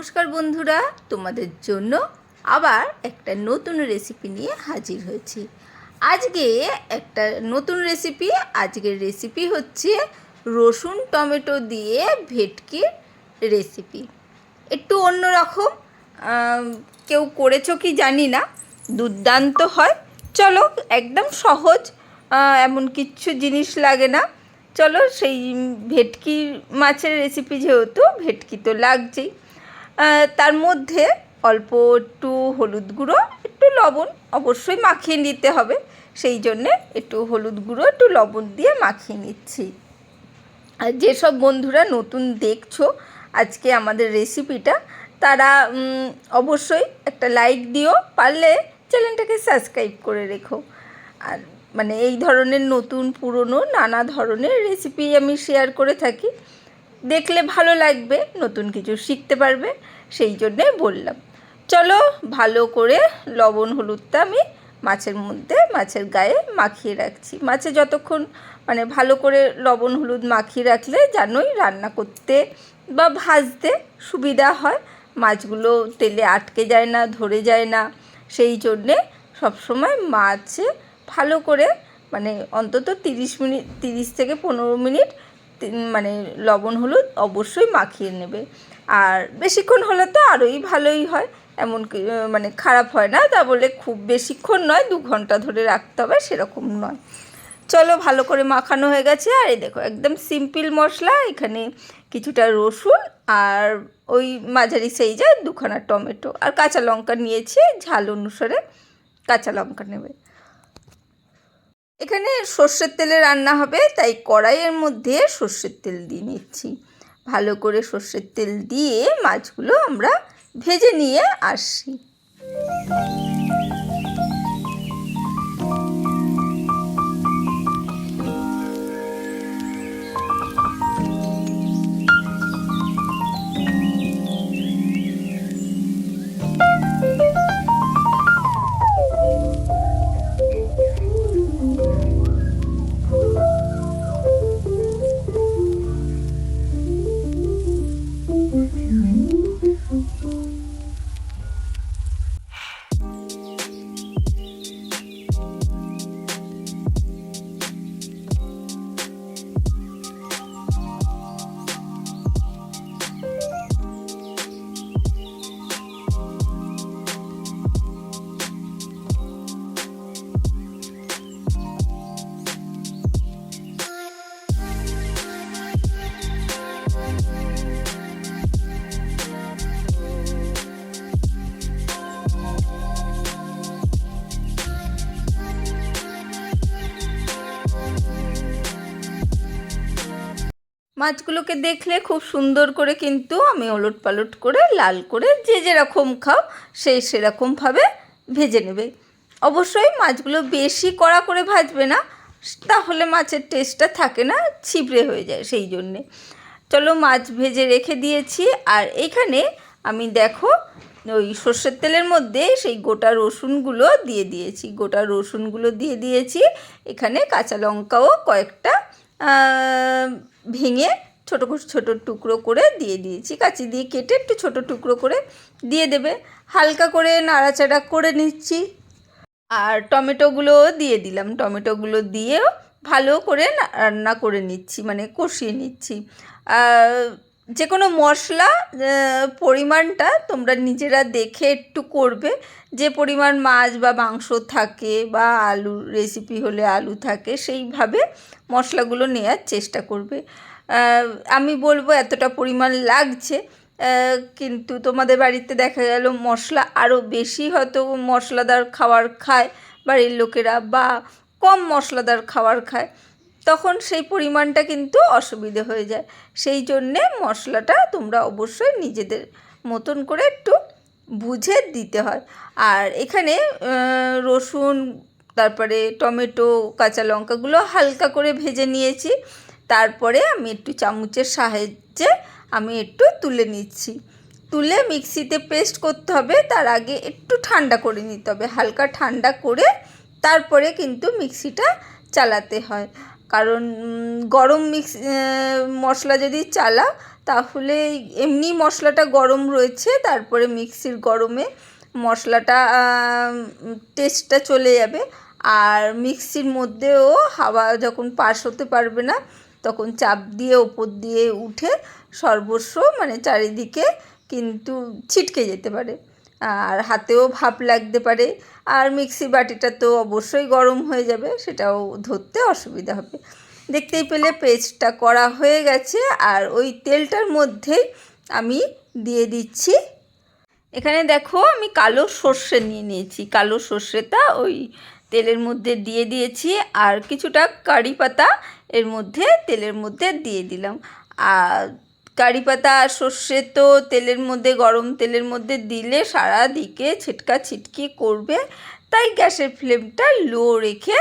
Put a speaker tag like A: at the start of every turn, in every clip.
A: নমস্কার বন্ধুরা, তোমাদের জন্য আবার একটা নতুন রেসিপি নিয়ে হাজির হয়েছি। আজকে একটা নতুন রেসিপি। আজকের রেসিপি হচ্ছে রসুন টমেটো দিয়ে ভেটকির রেসিপি। একটু অন্যরকম, কেউ করেছো কি জানি না, দুর্দান্ত হয়। চলো, একদম সহজ, এমন কিচ্ছু জিনিস লাগে না। চলো, সেই ভেটকি মাছের রেসিপি, যেহেতু ভেটকি তো লাগছেই, তার মধ্যে অল্প একটু হলুদ গুঁড়ো, একটু লবণ অবশ্যই মাখিয়ে নিতে হবে, সেই জন্যে একটু হলুদ গুঁড়ো একটু লবণ দিয়ে মাখিয়ে নিচ্ছি। আর যেসব বন্ধুরা নতুন দেখছো আজকে আমাদের রেসিপিটা, তারা অবশ্যই একটা লাইক দিও, পারলে চ্যানেলটাকে সাবস্ক্রাইব করে রেখো। আর মানে এই ধরনের নতুন পুরনো নানা ধরনের রেসিপি আমি শেয়ার করে থাকি, দেখলে ভালো লাগবে, নতুন কিছু শিখতে পারবে, সেই জন্যে বললাম। চলো, ভালো করে লবণ হলুদটা আমি মাছের মধ্যে, মাছের গায়ে মাখিয়ে রাখছি। মাছে যতক্ষণ মানে ভালো করে লবণ হলুদ মাখিয়ে রাখলে জানোই রান্না করতে বা ভাজতে সুবিধা হয়, মাছগুলো তেলে আটকে যায় না, ধরে যায় না। সেই জন্যে সবসময় মাছে ভালো করে মানে অন্তত 30 থেকে 15 মিনিট মানে লবণ হলুদ অবশ্যই মাখিয়ে নেবে। আর বেশিক্ষণ হলে তো আরোই ভালোই হয়, এমন মানে খারাপ হয় না, তা বলে খুব বেশিক্ষণ নয়, 2 ঘন্টা ধরে রাখতে হবে সেরকম নয়। চলো, ভালো করে মাখানো হয়ে গেছে। আর এই দেখো, একদম সিম্পল মশলা। এখানে কিছুটা রসুন আর ওই মাঝারি সাইজের 2খানা টমেটো আর কাঁচা লঙ্কা নিয়েছি, ঝাল অনুসারে কাঁচা লঙ্কা নেবে। এখানে সর্ষের তেলে রান্না হবে, তাই কড়াইয়ের মধ্যে সর্ষের তেল দিয়ে নিচ্ছি। ভালো করে সর্ষের তেল দিয়ে মাছগুলো আমরা ভেজে নিয়ে আসছি। মাছগুলোকে দেখলে খুব সুন্দর করে কিন্তু আমি ওলট পালট করে লাল করে যে যেরকম খাও সেই সেরকমভাবে ভেজে নেবে। অবশ্যই মাছগুলো বেশি কড়া করে ভাজবে না, তাহলে মাছের টেস্টটা থাকে না, ছিবড়ে হয়ে যায়, সেই জন্যে। চলো, মাছ ভেজে রেখে দিয়েছি। আর এখানে আমি দেখো ওই সর্ষের তেলের মধ্যে সেই গোটা রসুনগুলো দিয়ে দিয়েছি, এখানে কাঁচা লঙ্কাও কয়েকটা ভেঙে ছোটো ছোটো টুকরো করে দিয়ে দিয়েছি, কাঁচি দিয়ে কেটে একটু ছোটো টুকরো করে দিয়ে দেবে। হালকা করে নাড়াচাড়া করে নিচ্ছি। আর টমেটোগুলোও দিয়ে দিলাম, টমেটোগুলো দিয়েও ভালো করে রান্না করে নিচ্ছি, মানে কষিয়ে নিচ্ছি। যে কোনো মশলা পরিমাণটা তোমরা নিজেরা দেখে একটু করবে, যে পরিমাণ মাছ বা মাংস থাকে বা আলু রেসিপি হলে আলু থাকে, সেইভাবে মশলাগুলো নেওয়ার চেষ্টা করবে। আমি বলবো এতটা পরিমাণ লাগছে, কিন্তু তোমাদের বাড়িতে দেখা গেল মশলা আরও বেশি হয়তো মশলাদার খাবার খায় বাড়ির লোকেরা, বা কম মশলাদার খাবার খায়, তখন সেই পরিমাণটা কিন্তু অসুবিধে হয়ে যায়। সেই জন্যে মশলাটা তোমরা অবশ্যই নিজেদের মতন করে একটু বুঝে দিতে হয়। আর এখানে রসুন, তারপরে টমেটো, কাঁচা লঙ্কাগুলো হালকা করে ভেজে নিয়েছি। তারপরে আমি একটু চামচের সাহায্যে আমি একটু তুলে নিচ্ছি। তুলে মিক্সিতে পেস্ট করতে হবে, তার আগে একটু ঠান্ডা করে নিতে হবে, হালকা ঠান্ডা করে তারপরে কিন্তু মিক্সিটা চালাতে হয়। কারণ গরম মশলা যদি চালাও তাহলে এমনি মশলাটা গরম রয়েছে, তারপরে মিক্সির গরমে মশলাটা টেস্টটা চলে যাবে। আর মিক্সির মধ্যেও হাওয়া যখন পাস হতে পারবে না, তখন চাপ দিয়ে ওপর দিয়ে উঠে সর্বস্ব মানে চারিদিকে কিন্তু ছিটকে যেতে পারে, আর হাতেও ভাপ লাগতে পারে। আর মিক্সি বাটিটা তো অবশ্যই গরম হয়ে যাবে, সেটাও ধরতে অসুবিধা হবে। দেখতেই পেলে পেস্টটা করা হয়ে গেছে। আর ওই তেলটার মধ্যেই আমি দিয়ে দিচ্ছি, এখানে দেখো আমি কালো সর্ষে নিয়ে নিয়েছি, কালো সর্ষেটা ওই তেলের মধ্যে দিয়ে দিয়েছি। আর কিছুটা কারি পাতা এর মধ্যে তেলের মধ্যে দিয়ে দিলাম। আর কারি পাতা আর সর্ষে তো তেলের মধ্যে, গরম তেলের মধ্যে দিলে সারা দিকে ছিটকা ছিটকি করবে, তাই গ্যাসের ফ্লেমটা লো রেখে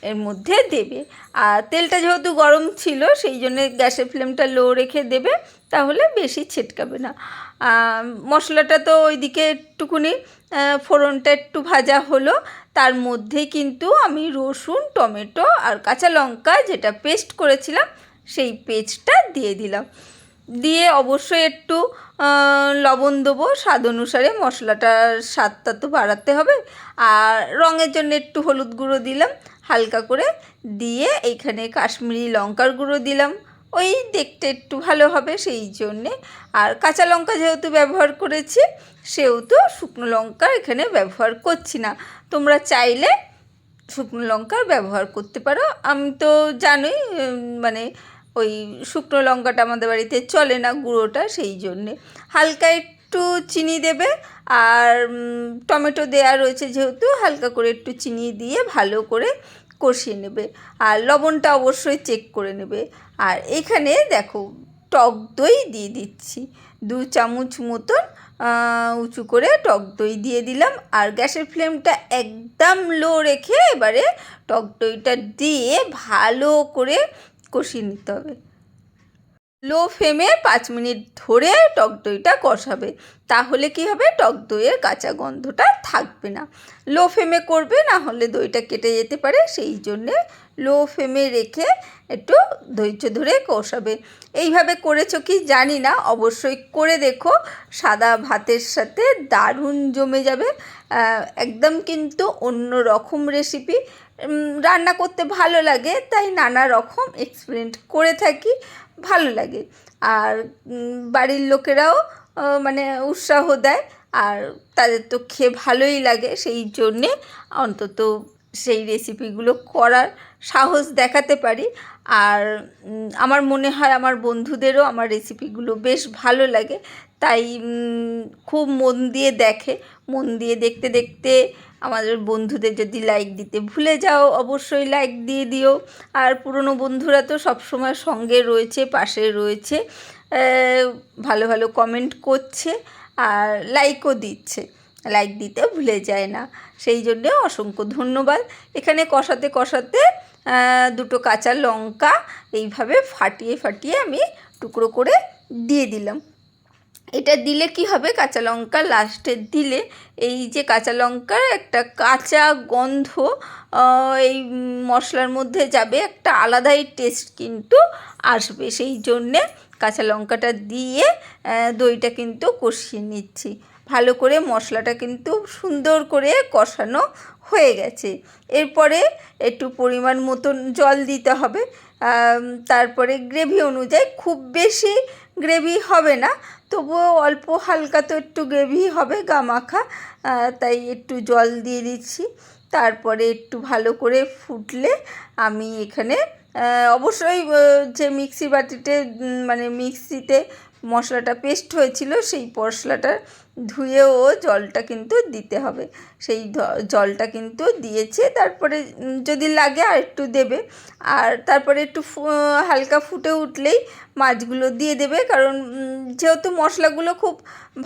A: এর মধ্যে দেবে। আর তেলটা যেহেতু গরম ছিল সেই জন্যে গ্যাসের ফ্লেমটা লো রেখে দেবে, তাহলে বেশি ছিটকাবে না। মশলাটা তো ওইদিকে একটুকুনি ফোড়নটা একটু ভাজা হলো, তার মধ্যেই কিন্তু আমি রসুন, টমেটো আর কাঁচা লঙ্কা যেটা পেস্ট করেছিলাম সেই পেস্টটা দিয়ে দিলাম। দিয়ে অবশ্যই একটু লবণ দেবো স্বাদ অনুসারে, মশলাটার স্বাদটা তো বাড়াতে হবে। আর রঙের জন্য একটু হলুদ গুঁড়ো দিলাম হালকা করে, দিয়ে এইখানে কাশ্মীরি লঙ্কার গুঁড়ো দিলাম, ওই দেখতে একটু ভালো হবে সেই জন্যে। আর কাঁচা লঙ্কা যেহেতু ব্যবহার করেছি সেহেতু শুকনো লঙ্কা এখানে ব্যবহার করছি না। তোমরা চাইলে শুকনো লঙ্কার ব্যবহার করতে পারো। আমি তো জানোই মানে ওই শুকনো লঙ্কাটা আমাদের বাড়িতে চলে না, গুঁড়োটা, সেই জন্যে। হালকা একটু চিনি দেবে, আর টমেটো দেওয়া রয়েছে যেহেতু হালকা করে একটু চিনি দিয়ে ভালো করে কষিয়ে নেবে। আর লবণটা অবশ্যই চেক করে নেবে। আর এখানে দেখো টক দই দিয়ে দিচ্ছি, 2 চামচ মতন উঁচু করে টক দই দিয়ে দিলাম। আর গ্যাসের ফ্লেমটা একদম লো রেখে এবারে টক দইটা দিয়ে ভালো করে কষিয়ে নিতে হবে। লো ফ্লেমে 5 মিনিট ধরে টক দইটা কষাবে, তাহলে কি হবে, টক দইয়ের কাঁচা গন্ধটা থাকবে না। লো ফ্লেমে করবে, না হলে দইটা কেটে যেতে পারে, সেই জন্যে লো ফ্লেমে রেখে একটু ধৈর্য ধরে কষাবে। এইভাবে করেছো কি জানি না, অবশ্যই করে দেখো, সাদা ভাতের সাথে দারুণ জমে যাবে। একদম কিন্তু অন্য রকম রেসিপি, রান্না করতে ভালো লাগে তাই নানা রকম এক্সপেরিমেন্ট করে থাকি, ভালো লাগে। আর বাড়ির লোকেরাও মানে উৎসাহ দেয়, আর তাদের তো খেয়ে ভালোই লাগে, সেই জন্যে অন্তত সেই রেসিপিগুলো করার সাহস দেখাতে পারি। আর আমার মনে হয় আমার বন্ধুদেরও আমার রেসিপিগুলো বেশ ভালো লাগে, তাই খুব মন দিয়ে দেখে। মন দিয়ে দেখতে দেখতে আমাদের বন্ধুদের যদি লাইক দিতে ভুলে যাও, অবশ্যই লাইক দিয়ে দিও। আর পুরনো বন্ধুরা তো সবসময় সঙ্গে রয়েছে, পাশে রয়েছে, ভালো ভালো কমেন্ট করছে আর লাইকও দিচ্ছে, লাইক দিতে ভুলে যায় না, সেই জন্যে অসংখ্য ধন্যবাদ। এখানে কষাতে কষাতে 2 কাঁচা লঙ্কা এইভাবে ফাটিয়ে ফাটিয়ে আমি টুকরো করে দিয়ে দিলাম। এটা দিলে কি হবে, কাঁচা লঙ্কা লাস্টে দিলে এই যে কাঁচা লঙ্কার একটা কাঁচা গন্ধ এই মশলার মধ্যে যাবে, একটা আলাদাই টেস্ট কিন্তু আসবে, সেই জন্যে কাঁচা লঙ্কাটা দিয়ে দইটা কিন্তু কষিয়ে নিচ্ছি ভালো করে। মশলাটা কিন্তু সুন্দর করে কষানো হয়ে গেছে। এরপরে একটু পরিমাণ মতন জল দিতে হবে, তারপরে গ্রেভি অনুযায়ী, খুব বেশি গ্রেভি হবে না, তবুও অল্প হালকা তো একটু গ্রেভি হবে, গামাখা, তাই একটু জল দিয়ে দিচ্ছি। তারপরে একটু ভালো করে ফুটলে আমি এখানে অবশ্যই যে মিক্সি বাটিতে মানে মিক্সিতে মশলাটা পেস্ট হয়েছিল সেই মশলাটা ধুয়েও জলটা কিন্তু দিতে হবে, সেই জলটা কিন্তু দিয়েছে। তারপরে যদি লাগে আর একটু দেবে, আর তারপরে একটু হালকা ফুটে উঠলেই মাছগুলো দিয়ে দেবে, কারণ যেহেতু মশলাগুলো খুব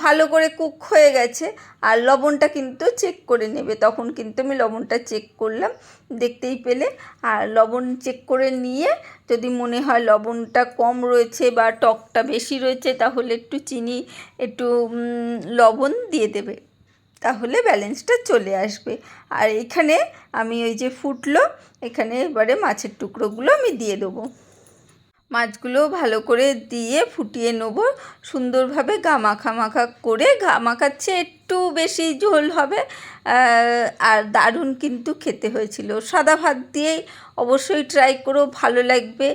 A: ভালো করে কুক হয়ে গেছে। আর লবণটা কিন্তু চেক করে নেবে, তখন কিন্তু আমি লবণটা চেক করলাম, দেখতেই পেলে। আর লবণ চেক করে নিয়ে যদি মনে হয় লবণটা কম রয়েছে বা টকটা বেশি রয়েছে, তাহলে একটু চিনি, একটু লবণ দিয়ে দেবে, তাহলে ব্যালেন্সটা চলে আসবে। আর এখানে আমি ওই যে ফুটলো, এখানে এবারে মাছের টুকরোগুলো আমি দিয়ে দেবো। মাছগুলো ভালো করে দিয়ে ফুটিয়ে নেব, সুন্দরভাবে গামাখা করে, গামাখার চেয়ে একটু বেশি ঝোল হবে। আর দারুণ কিন্তু খেতে হয়েছিল। সাদা ভাত দিয়েই অবশ্যই ট্রাই করো, ভালো লাগবে।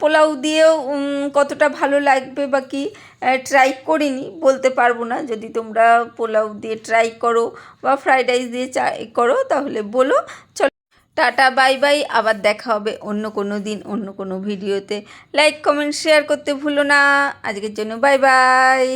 A: পোলাও দিয়েও কতটা ভালো লাগবে বা কি ট্রাই করিনি, বলতে পারবো না। যদি তোমরা পোলাও দিয়ে ট্রাই করো বা ফ্রাইড রাইস দিয়ে ট্রাই করো তাহলে বলো। চলো, টাটা, বাই বাই। আবার দেখা হবে অন্য কোনো দিন অন্য কোনো ভিডিওতে। লাইক কমেন্ট শেয়ার করতে ভুলো না। আজকের জন্য বাই বাই।